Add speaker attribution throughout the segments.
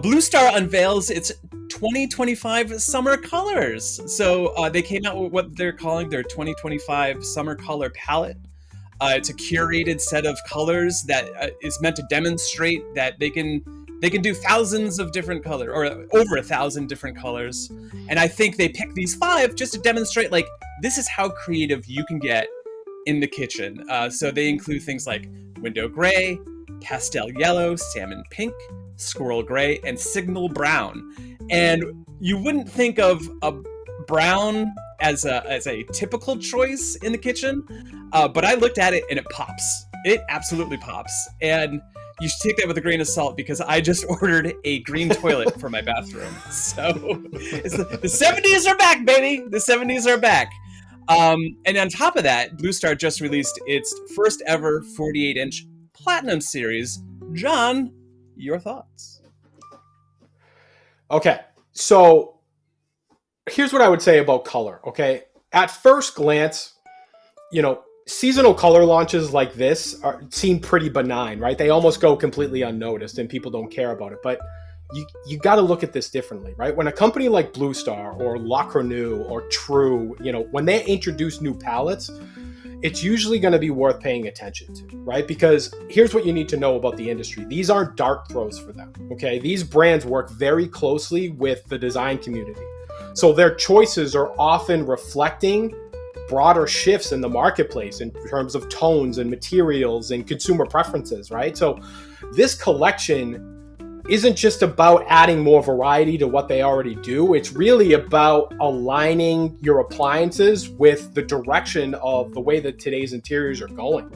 Speaker 1: Blue Star unveils its 2025 summer colors. So they came out with what they're calling their 2025 summer color palette. It's a curated set of colors that is meant to demonstrate that they can do thousands of different colors, or over 1,000 different colors. And I think they picked these 5 just to demonstrate, like, this is how creative you can get in the kitchen. So they include things like window gray, pastel yellow, salmon pink, squirrel gray, and signal brown. And you wouldn't think of a brown as a typical choice in the kitchen, but I looked at it and it pops. It absolutely pops. And you should take that with a grain of salt, because I just ordered a green toilet for my bathroom. So the 70s are back, baby. The 70s are back. And on top of that, Blue Star just released its first ever 48-inch Platinum Series. John, your thoughts?
Speaker 2: Okay, so here's what I would say about color, okay? At first glance, seasonal color launches like this seem pretty benign, right? They almost go completely unnoticed and people don't care about it. But you got to look at this differently, right? When a company like Blue Star or La Cornue or True, when they introduce new palettes, it's usually going to be worth paying attention to, right? Because here's what you need to know about the industry. These aren't dart throws for them, okay? These brands work very closely with the design community. So their choices are often reflecting broader shifts in the marketplace in terms of tones and materials and consumer preferences, right? So this collection isn't just about adding more variety to what they already do. It's really about aligning your appliances with the direction of the way that today's interiors are going.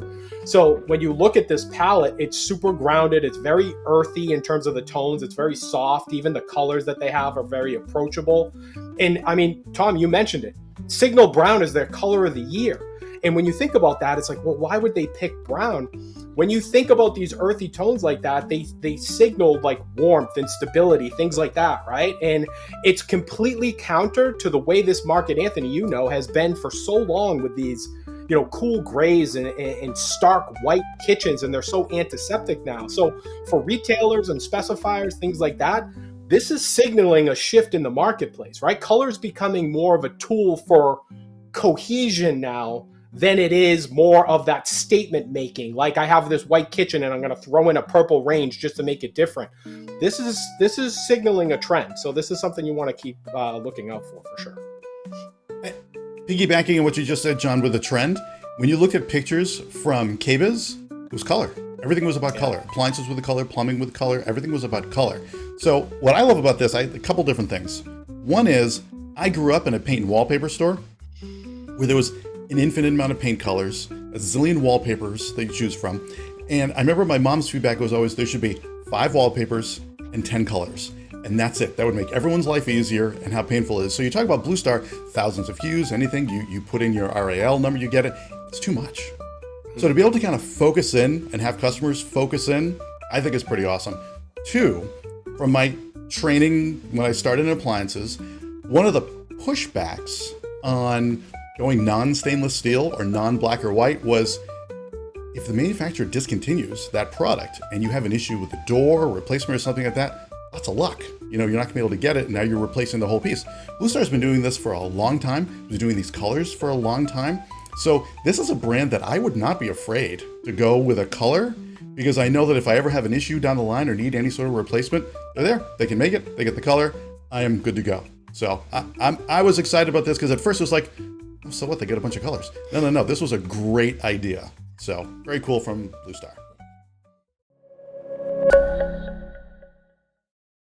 Speaker 2: So when you look at this palette, it's super grounded. It's very earthy in terms of the tones. It's very soft. Even the colors that they have are very approachable. And I mean, Tom, you mentioned it. Signal brown is their color of the year. And when you think about that, it's like, well, why would they pick brown? When you think about these earthy tones like that, they signal like warmth and stability, things like that, right? And it's completely counter to the way this market, Anthony, has been for so long with these, cool grays and stark white kitchens, and they're so antiseptic now. So for retailers and specifiers, things like that, this is signaling a shift in the marketplace, right? Color's becoming more of a tool for cohesion now than it is more of that statement making. Like, I have this white kitchen and I'm going to throw in a purple range just to make it different. This is signaling a trend. So this is something you want to keep looking out for sure.
Speaker 3: Piggybacking on what you just said, John, with the trend, when you look at pictures from KBIS, it was color. Everything was about color. Appliances with the color, plumbing with color, everything was about color. So what I love about this, a couple different things. One is, I grew up in a paint and wallpaper store where there was an infinite amount of paint colors, a zillion wallpapers that you choose from. And I remember my mom's feedback was always, there should be 5 wallpapers and 10 colors. And that's it. That would make everyone's life easier, and how painful it is. So you talk about Blue Star, thousands of hues, anything, you put in your RAL number, you get it. It's too much. So to be able to kind of focus in and have customers focus in, I think is pretty awesome. 2, from my training when I started in appliances, one of the pushbacks on going non-stainless steel or non-black or white was, if the manufacturer discontinues that product and you have an issue with the door or replacement or something like that, lots of luck. You're not gonna be able to get it, and now you're replacing the whole piece. Blue Star's been doing this for a long time. Been doing these colors for a long time. So this is a brand that I would not be afraid to go with a color, because I know that if I ever have an issue down the line or need any sort of replacement, they're there. They can make it. They get the color. I am good to go. So I was excited about this, because at first it was like, oh, so what? They get a bunch of colors. No. This was a great idea. So very cool from Blue Star.